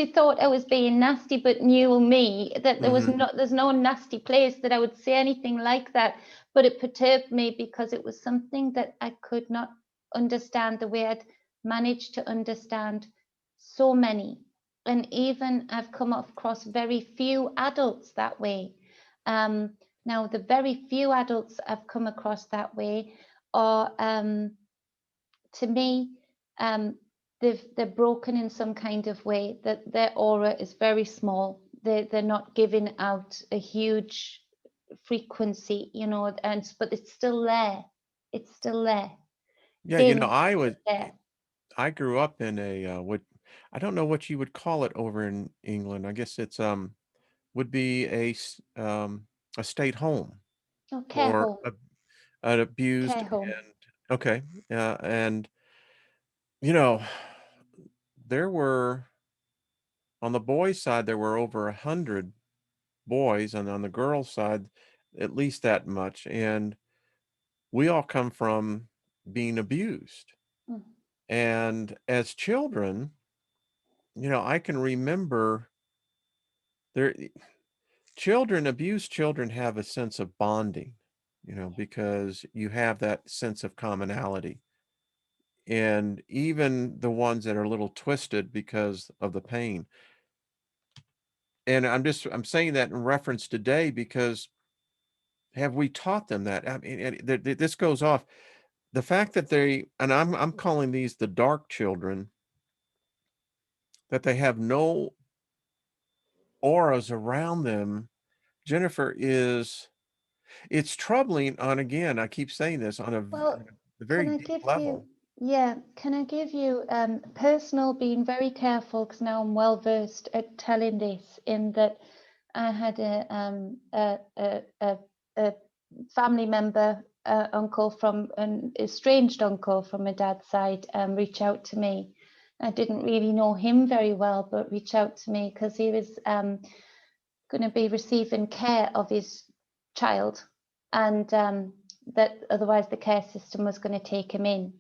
thought I was being nasty, but knew me that there's no nasty place that I would say anything like that. But it perturbed me because it was something that I could not understand the way I'd managed to understand so many. And even I've come across very few adults that way. Now, the very few adults I've come across that way are, to me, they're broken in some kind of way, that their aura is very small. They're not giving out a huge frequency, you know, but it's still there. It's still there. Yeah, you know, In there. I grew up in a what I don't know what you would call it over in England. I guess it's would be a state home Oh, care for home. an abused Care home. and okay, and you know, there were on the boys' side there were over 100 boys, and on the girls' side at least that much, and we all come from being abused. Mm. And as children, you know, I can remember there abused children have a sense of bonding, you know, because you have that sense of commonality. And even the ones that are a little twisted because of the pain. And I'm saying that in reference today because have we taught them that? I mean, this goes off the fact that I'm calling these the dark children, that they have no auras around them. Jennifer, it's troubling on, again, I keep saying this, on Well, a very can I deep give you, level. yeah, can I give you personal, being very careful, because now I'm well versed at telling this, in that I had a family member, uncle from an estranged uncle from my dad's side, reach out to me. I didn't really know him very well, but reach out to me because he was going to be receiving care of his child, and that otherwise the care system was going to take him in.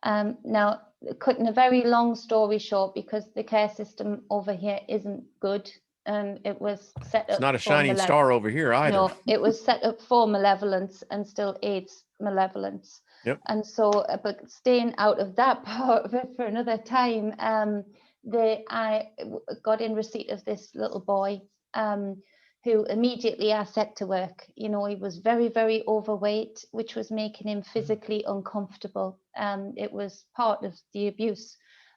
Now, cutting a very long story short, because the care system over here isn't good, and it was set It's up not a for shining star over here either. no, it was set up for malevolence and still aids malevolence. Yep. And so, but staying out of that part of it for another time, I got in receipt of this little boy, who immediately I set to work. You know, he was very, very overweight, which was making him physically uncomfortable. It was part of the abuse.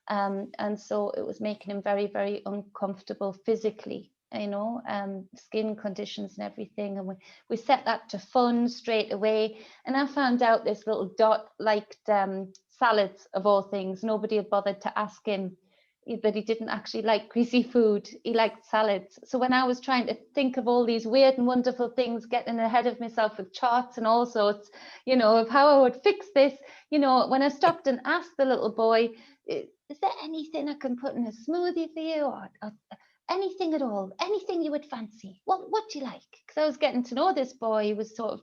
And so it was making him very, very uncomfortable physically, you know, skin conditions and everything. And we set that to fun straight away. And I found out this little dot liked salads, of all things. Nobody had bothered to ask him that he didn't actually like greasy food. He liked salads. So when I was trying to think of all these weird and wonderful things, getting ahead of myself with charts and all sorts, you know, of how I would fix this, you know, when I stopped and asked the little boy, is there anything I can put in a smoothie for you, or anything at all, anything you would fancy? What do you like? Because I was getting to know this boy. He was sort of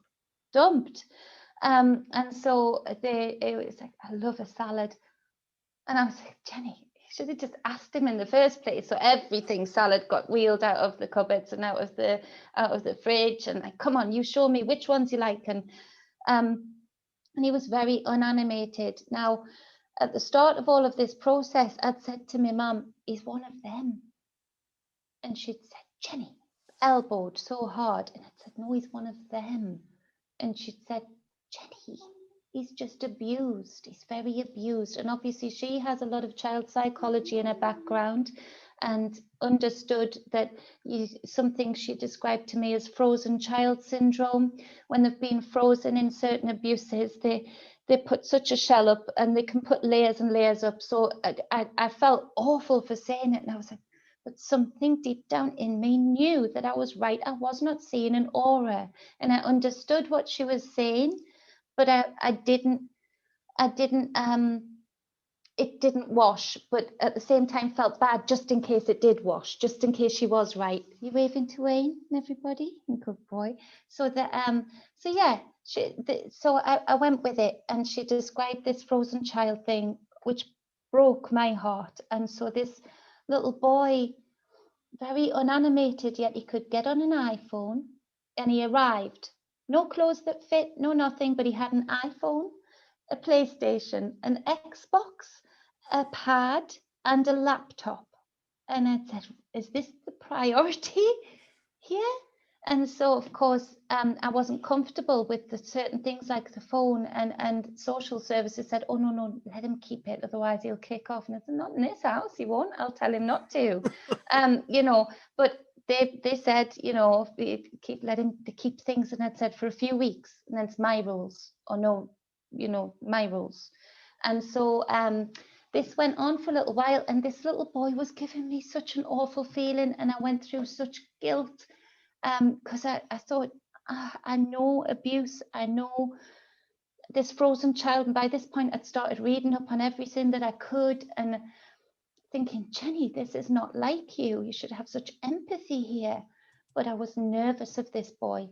dumped. And so it was like, I love a salad. And I was like, Jenny, you should have just asked him in the first place. So everything salad got wheeled out of the cupboards and out of the fridge. And like, come on, you show me which ones you like. And he was very unanimated. Now, at the start of all of this process, I'd said to my mum, he's one of them. And she'd said, Jenny, elbowed so hard. And I'd said, no, he's one of them. And she'd said, Jenny, he's just abused. He's very abused. And obviously she has a lot of child psychology in her background and understood that something she described to me as frozen child syndrome. When they've been frozen in certain abuses, they put such a shell up and they can put layers and layers up. So I felt awful for saying it. And I was like, but something deep down in me knew that I was right. I was not seeing an aura, and I understood what she was saying, but I didn't, it didn't wash, but at the same time felt bad just in case it did wash, just in case she was right. You waving to Wayne and everybody? Good boy. So so yeah, so I went with it, and she described this frozen child thing, which broke my heart. And so this little boy, very unanimated, yet he could get on an iPhone, and he arrived. No clothes that fit, no nothing, but he had an iPhone, a PlayStation, an Xbox, a pad, and a laptop. And I said, is this the priority here? And so, of course, I wasn't comfortable with the certain things like the phone, and social services said, oh, no, let him keep it, otherwise he'll kick off. And I said, not in this house, he won't. I'll tell him not to. You know, but they said, you know, let him keep things. And I'd said for a few weeks, and then it's my rules, or no, you know, my rules. And so this went on for a little while, and this little boy was giving me such an awful feeling, and I went through such guilt, because I thought, I know abuse, I know this frozen child. And by this point, I'd started reading up on everything that I could, and thinking, Jenny, this is not like you. You should have such empathy here. But I was nervous of this boy.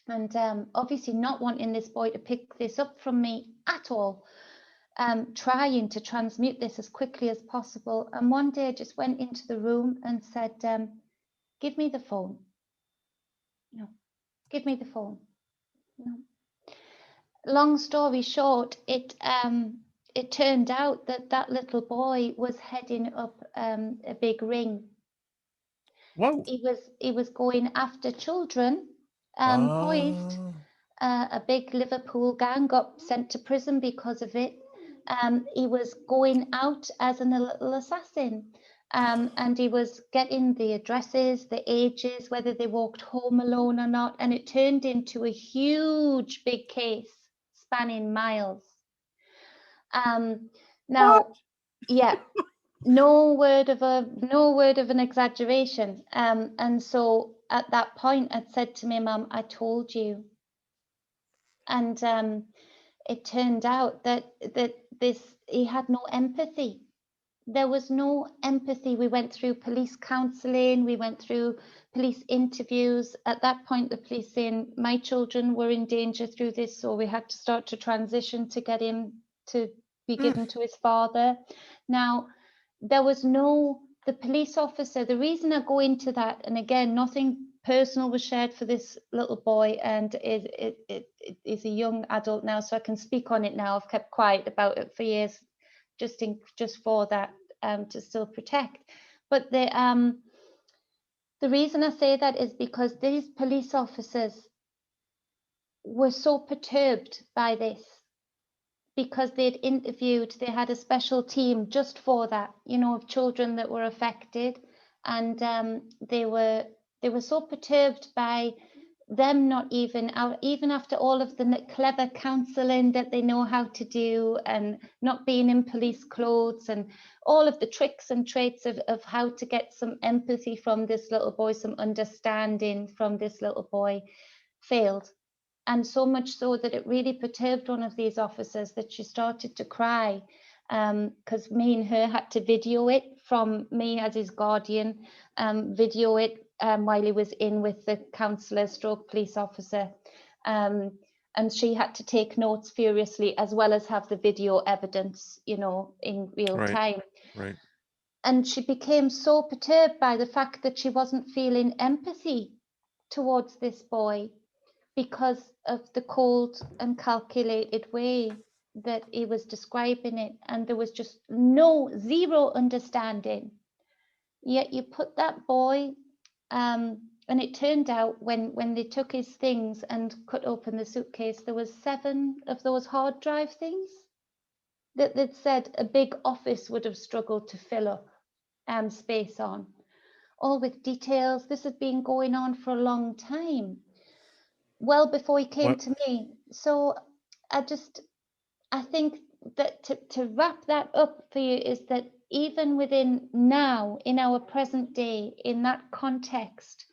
And obviously not wanting this boy to pick this up from me at all. Trying to transmute this as quickly as possible. And one day I just went into the room and said, give me the phone. No, give me the phone. No. Long story short, it turned out that that little boy was heading up a big ring. Whoa. He was going after children, poised. A big Liverpool gang got sent to prison because of it. He was going out as a little assassin, and he was getting the addresses, the ages, whether they walked home alone or not, and it turned into a huge big case spanning miles. Now, What? yeah, no word of an exaggeration. And so at that point, I'd said to my mum, I told you. And it turned out that he had no empathy. There was no empathy. We went through police counselling, we went through police interviews. At that point, the police saying my children were in danger through this, so we had to start to transition to get him to be given to his father. Now, there was the police officer, the reason I go into that, and again, nothing personal was shared for this little boy, and it is a young adult now, so I can speak on it now. I've kept quiet about it for years, just for that, to still protect. But the reason I say that is because these police officers were so perturbed by this, because they'd interviewed, they had a special team just for that, you know, of children that were affected, and they were so perturbed by them not even after all of the clever counselling that they know how to do, and not being in police clothes, and all of the tricks and traits of how to get some empathy from this little boy, some understanding from this little boy, failed. And so much so that it really perturbed one of these officers, that she started to cry, because me and her had to video it, from me as his guardian, video it while he was in with the counsellor stroke police officer. And she had to take notes furiously, as well as have the video evidence, you know, in real time. Right. And she became so perturbed by the fact that she wasn't feeling empathy towards this boy, because of the cold and calculated way that he was describing it. And there was just zero understanding. Yet you put that boy And it turned out when they took his things and cut open the suitcase, there was 7 of those hard drive things that said a big office would have struggled to fill up space on, all with details. This had been going on for a long time, well before he came Well, to me. So I think that to wrap that up for you is that even within now, in our present day, in that context,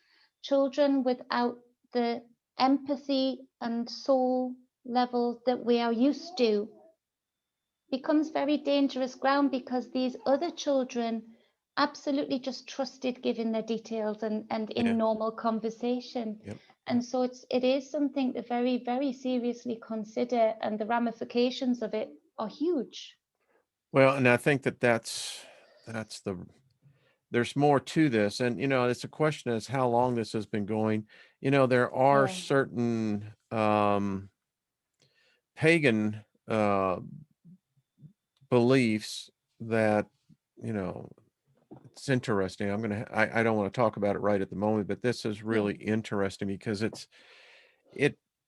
children without the empathy and soul level that we are used to becomes very dangerous ground, because these other children absolutely just trusted giving their details and yeah, in normal conversation. yep. And so it is something to very, very seriously consider, and the ramifications of it are huge. Well, and I think that's there's more to this, and it's a question as how long this has been going. There are Yeah, certain pagan beliefs that you know it's interesting. I don't want to talk about it right at the moment, but this is yeah, really interesting because it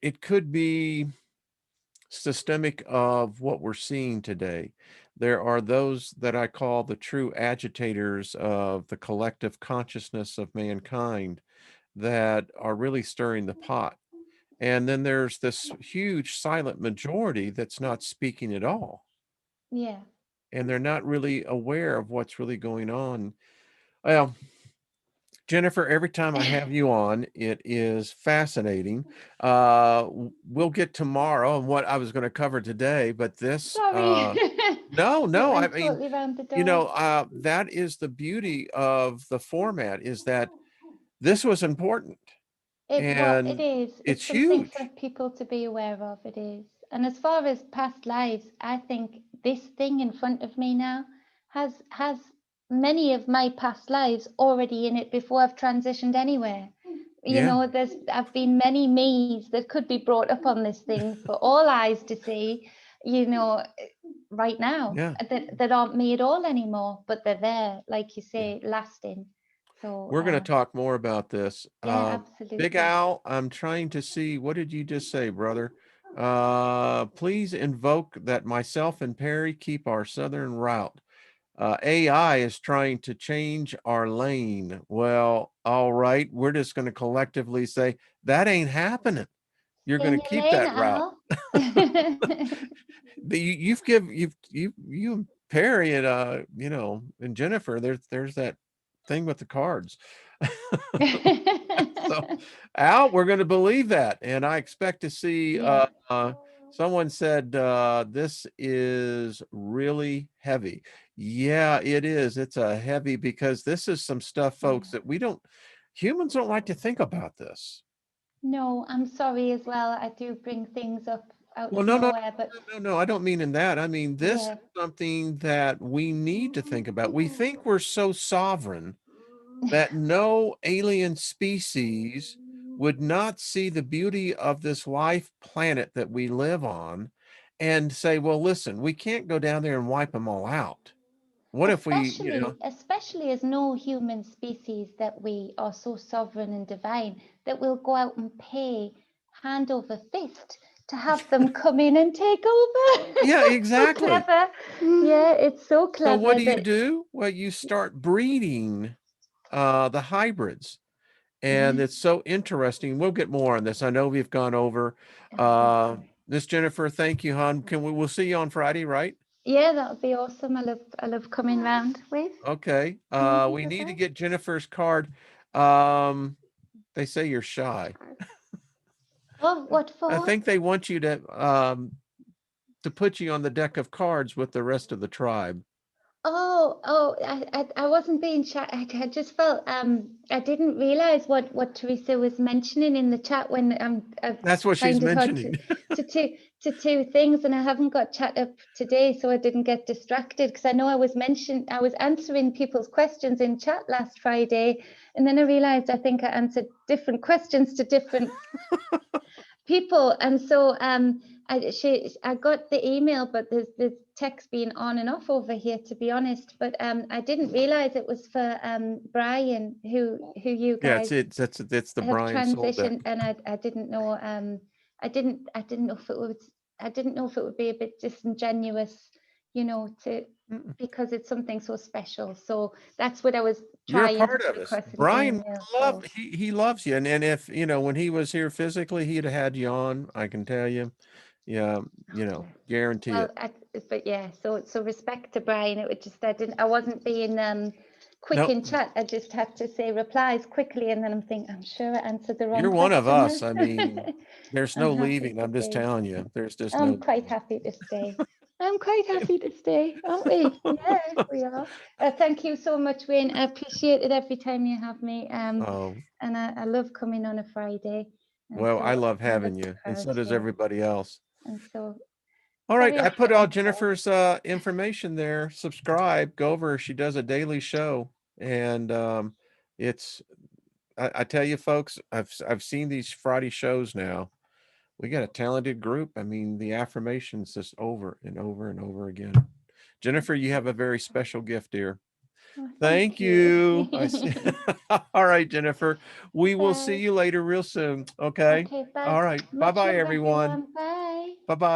it could be systemic of what we're seeing today. There are those that I call the true agitators of the collective consciousness of mankind that are really stirring the pot. And then there's this huge silent majority that's not speaking at all. yeah. And they're not really aware of what's really going on. Well, Jennifer, every time I have you on, it is fascinating. We'll get tomorrow and what I was going to cover today, but this, Sorry. no, It no, I went mean, totally round the dog. that is the beauty of the format is that this was important It and is. It's it's something for huge. people to be aware of. It is. And as far as past lives, I think this thing in front of me now has many of my past lives already in it before I've transitioned anywhere. Yeah, I've been many me's that could be brought up on this thing for all eyes to see, you know, right now, yeah, that aren't me at all anymore, but they're there, like you yeah. say, lasting. So We're going to talk more about this. yeah, Big absolutely. Al, I'm trying to see, what did you just say, brother? Please invoke that myself and Perry keep our southern route. AI is trying to change our lane. Well, all right, we're just going to collectively say that ain't happening. You're Stay in going to your keep lane, that route. Al. You and Perry and and Jennifer, there's that thing with the cards. So Al, we're going to believe that, and I expect to see. Yeah, Someone said this is really heavy. Yeah, it is. It's a heavy because this is some stuff, folks, yeah. that humans don't like to think about this. No, I'm sorry as well. I do bring things up out Well, of no, no, nowhere, but no. I don't mean in that. I mean this is yeah. something that we need to think about. We think we're so sovereign that no alien species would not see the beauty of this life planet that we live on and say, well, listen, we can't go down there and wipe them all out. What if Especially as no human species that we are so sovereign and divine that we'll go out and pay hand over fist to have them come in and take over. yeah, It's so exactly. clever. Yeah, it's so So what clever do you that do? Well, you start breeding the hybrids. And yeah, it's so interesting. We'll get more on this. I know we've gone over. that's fine. Miss Jennifer, thank you, hon. We'll see you on Friday, right? Yeah, that would be awesome. I love coming round with. Okay. Thank you We for need to that. get Jennifer's card. Um, they say you're shy. Oh, what I for? think they want you to put you on the deck of cards with the rest of the tribe. I wasn't being shy. I just felt I didn't realize what Theresa was mentioning in the chat when I That's what she's find it hard mentioning. to two things, and I haven't got chat up today, so I didn't get distracted because I know I was answering people's questions in chat last Friday, and then I realized I think I answered different questions to different people. And so I got the email, but there's text being on and off over here, to be honest. But I didn't realize it was for Brian, who you guys it's the have Brian Soul deck. transitioned, and I didn't know I didn't know if it was would be a bit disingenuous, to because it's something so special. So that's what I was You're a trying part to of us. request an Brian email. he loves you. And if when he was here physically, he'd have had you on, I can tell you. Yeah, guarantee Well, it. but yeah, so respect to Brian. It was just I wasn't being quick in chat. I just had to say replies quickly, and then I'm thinking, I'm sure I answered the wrong You're one of question. us. I mean, there's no leaving. I'm just telling you. There's just no. I'm quite happy to stay. I'm quite happy to stay, aren't we? Yeah, we are. Thank you so much, Wayne. I appreciate it every time you have me. And I love coming on a Friday. Well, I love having you, and so does everybody else. And so, all right, I put all Jennifer's information there. Subscribe, go over. She does a daily show, and it's. I tell you, folks, I've seen these Friday shows now. We got a talented group. I mean, the affirmations just over and over and over again. Jennifer, you have a very special gift, dear. Oh, thank you. I see. All right, Jennifer. We will see you later real soon. Okay. Okay, bye. All right. Bye-bye, everyone. Bye. Bye-bye.